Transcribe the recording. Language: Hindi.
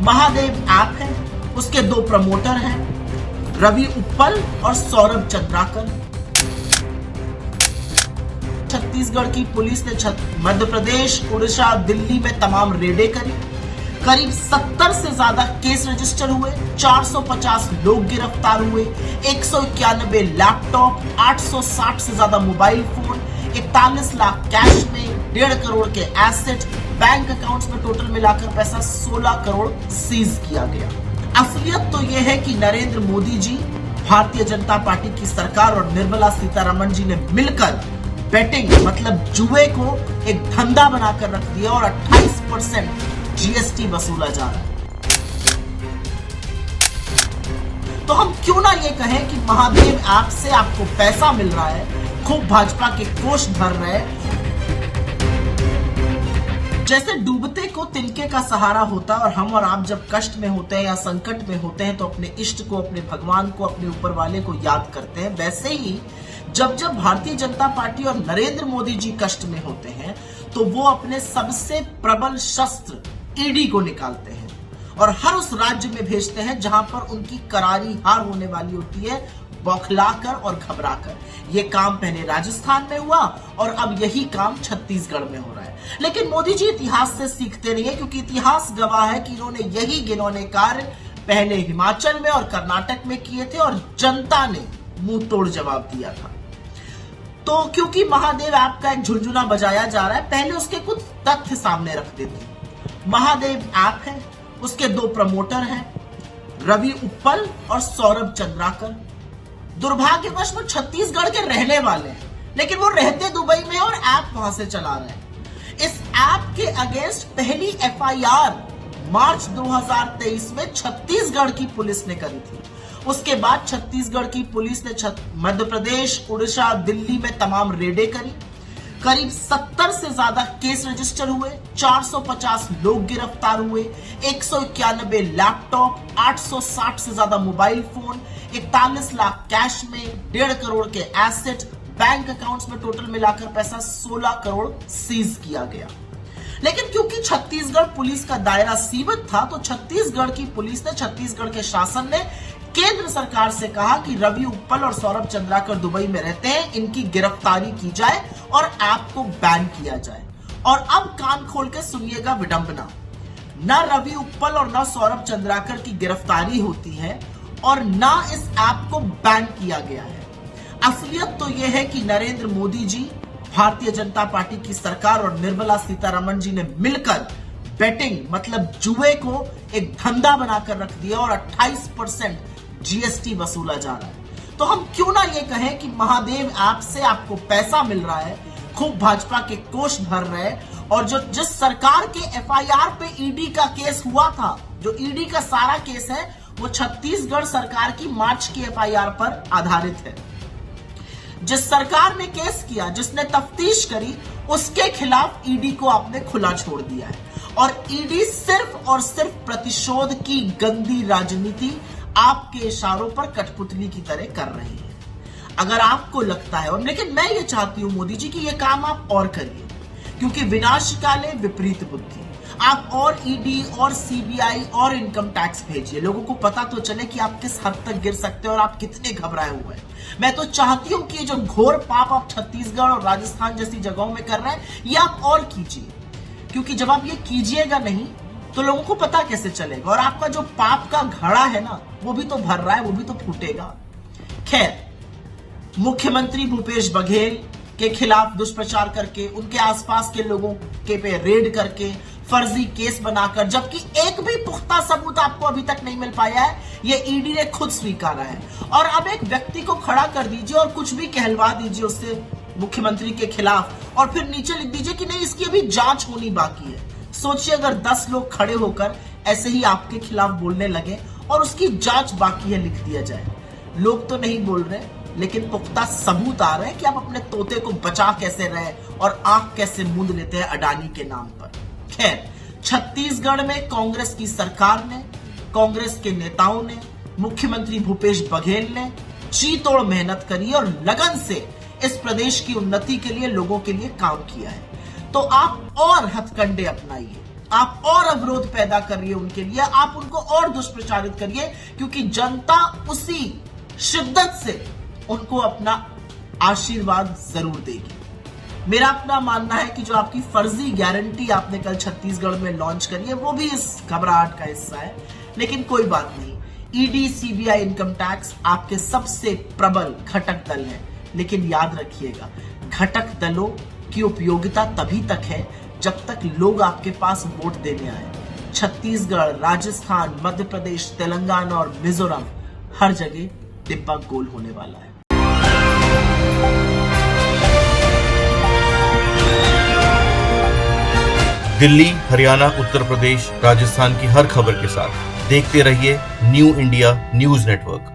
महादेव ऐप है, उसके दो प्रमोटर हैं, रवि उप्पल और सौरभ चंद्राकर। छत्तीसगढ़ की पुलिस ने मध्य प्रदेश, उड़ीसा, दिल्ली में तमाम रेडें करी। करीब 70 से ज्यादा केस रजिस्टर हुए, 450 लोग गिरफ्तार हुए, 191 लैपटॉप, 860 से ज्यादा मोबाइल फोन, 41 लाख कैश में, 1.5 करोड़ के एसेट, बैंक अकाउंट्स में टोटल मिलाकर पैसा 16 करोड़ सीज किया गया। असलियत तो यह है कि नरेंद्र मोदी जी, भारतीय जनता पार्टी की सरकार और निर्मला सीतारमण जी ने मिलकर बेटिंग मतलब जुए को एक धंधा बनाकर रख दिया और 28% जीएसटी वसूला जा रहा है। तो हम क्यों ना ये कहें कि महादेव ऐप से आपको पैसा मिल रहा है, खूब भाजपा के कोष भर रहे हैं। जैसे डूबते को तिनके का सहारा होता है और हम और आप जब कष्ट में होते हैं या संकट में होते हैं तो अपने इष्ट को, अपने भगवान को, अपने ऊपर वाले को याद करते हैं, वैसे ही जब जब भारतीय जनता पार्टी और नरेंद्र मोदी जी कष्ट में होते हैं तो वो अपने सबसे प्रबल शस्त्र ईडी को निकालते हैं और हर उस राज्य में भेजते हैं जहां पर उनकी करारी हार होने वाली होती है, बौखलाकर और घबराकर। ये काम पहले राजस्थान में हुआ और अब यही काम छत्तीसगढ़ में हो रहा है। लेकिन मोदी जी इतिहास से सीखते नहीं है, क्योंकि इतिहास गवाह है कि इन्होंने यही घिनौने कार्य पहले हिमाचल में और कर्नाटक में किए थे और जनता ने मुंह तोड़ जवाब दिया था। तो क्योंकि महादेव ऐप का एक झुनझुना बजाया जा रहा है, पहले उसके कुछ तथ्य सामने रख देते हैं। महादेव ऐप है, उसके दो प्रमोटर हैं, रवि उप्पल और सौरभ चंद्राकर। दुर्भाग्यवश वो छत्तीसगढ़ के रहने वाले हैं, लेकिन वो रहते दुबई में और ऐप वहां से चला रहे हैं। इस ऐप के अगेंस्ट पहली एफआईआर मार्च 2023 में छत्तीसगढ़ की पुलिस ने करी थी। उसके बाद छत्तीसगढ़ की पुलिस ने मध्य प्रदेश, उड़ीसा, दिल्ली में तमाम रेडें करी। करीब 70 से ज्यादा केस रजिस्टर हुए, 450 लोग गिरफ्तार हुए, 191 लैपटॉप, 860 से ज्यादा मोबाइल फोन, 41 लाख कैश में, 1.5 करोड़ के एसेट, बैंक अकाउंट्स में टोटल मिलाकर पैसा 16 करोड़ सीज किया गया। लेकिन क्योंकि छत्तीसगढ़ पुलिस का दायरा सीमित था तो छत्तीसगढ़ की पुलिस ने, छत्तीसगढ़ के शासन ने केंद्र सरकार से कहा कि रवि उप्पल और सौरभ चंद्राकर दुबई में रहते हैं, इनकी गिरफ्तारी की जाए और ऐप को बैन किया जाए। और अब कान खोल के सुनिएगा विडंबना, न रवि उप्पल और न सौरभ चंद्राकर की गिरफ्तारी होती है और न इस ऐप को बैन किया गया है। असलियत तो यह है कि नरेंद्र मोदी जी, भारतीय जनता पार्टी की सरकार और निर्मला सीतारमण जी ने मिलकर बेटिंग मतलब जुए को एक धंधा बनाकर रख दिया और 28% जीएसटी वसूला जा रहा है। तो हम क्यों ना ये कहें कि महादेव ऐप से आपको पैसा मिल रहा है, खूब भाजपा के कोष भर रहे हैं। और जो जिस सरकार के एफआईआर पे ईडी का केस हुआ था, जो ईडी का सारा केस है वो छत्तीसगढ़ सरकार की मार्च की एफआईआर पर आधारित है। जिस सरकार ने केस किया, जिसने तफ्तीश करी, उसके खिलाफ ईडी को आपने खुला छोड़ दिया है और ईडी सिर्फ और सिर्फ प्रतिशोध की गंदी राजनीति आपके इशारों पर कठपुतली की तरह कर रही है। अगर आपको लगता है, और लेकिन मैं ये चाहती हूं मोदी जी कि ये काम आप और करिए, क्योंकि विनाश काले विपरीत बुद्धि। आप और ईडी और सीबीआई और इनकम टैक्स भेजिए, लोगों को पता तो चले कि आप किस हद तक गिर सकते हैं और आप कितने घबराए हुए हैं। मैं तो चाहती हूं कि ये जो घोर पाप आप छत्तीसगढ़ और राजस्थान जैसी जगहों में कर रहे हैं, ये आप और कीजिए, क्योंकि जब आप ये कीजिएगा नहीं तो लोगों को पता कैसे चलेगा। और आपका जो पाप का घड़ा है ना, वो भी तो भर रहा है, वो भी तो फूटेगा। खैर, मुख्यमंत्री भूपेश बघेल के खिलाफ दुष्प्रचार करके, उनके आसपास के लोगों के पे रेड करके, फर्जी केस बनाकर, जबकि एक भी पुख्ता सबूत आपको अभी तक नहीं मिल पाया है, ये ईडी ने खुद स्वीकारा है। और अब एक व्यक्ति को खड़ा कर दीजिए और कुछ भी कहलवा दीजिए उससे मुख्यमंत्री के खिलाफ और फिर नीचे लिख दीजिए कि नहीं, इसकी अभी जांच होनी बाकी है। सोचिए अगर 10 लोग खड़े होकर ऐसे ही आपके खिलाफ बोलने लगे और उसकी जांच बाकी है लिख दिया जाए। लोग तो नहीं बोल रहे, लेकिन पुख्ता सबूत आ रहे हैं कि आप अपने तोते को बचा कैसे रहे और आंख कैसे मूंद लेते हैं अडानी के नाम पर। खैर, छत्तीसगढ़ में कांग्रेस की सरकार ने, कांग्रेस के नेताओं ने, मुख्यमंत्री भूपेश बघेल ने जी तोड़ मेहनत करी और लगन से इस प्रदेश की उन्नति के लिए, लोगों के लिए काम किया है। तो आप और हथकंडे अपनाइए, आप और अवरोध पैदा करिए उनके लिए, आप उनको और दुष्प्रचारित करिए, क्योंकि जनता उसी शिद्दत से उनको अपना आशीर्वाद जरूर देगी। मेरा अपना मानना है कि जो आपकी फर्जी गारंटी आपने कल छत्तीसगढ़ में लॉन्च करी है वो भी इस घबराहट का हिस्सा है, लेकिन कोई बात नहीं। ईडी, सीबीआई, इनकम टैक्स आपके सबसे प्रबल घटक दल हैं, लेकिन याद रखिएगा घटक दलों की उपयोगिता तभी तक है जब तक लोग आपके पास वोट देने आए। छत्तीसगढ़, राजस्थान, मध्य प्रदेश, तेलंगाना और मिजोरम हर जगह डिब्बा गोल होने वाला है। दिल्ली, हरियाणा, उत्तर प्रदेश, राजस्थान की हर खबर के साथ देखते रहिए न्यू इंडिया न्यूज नेटवर्क।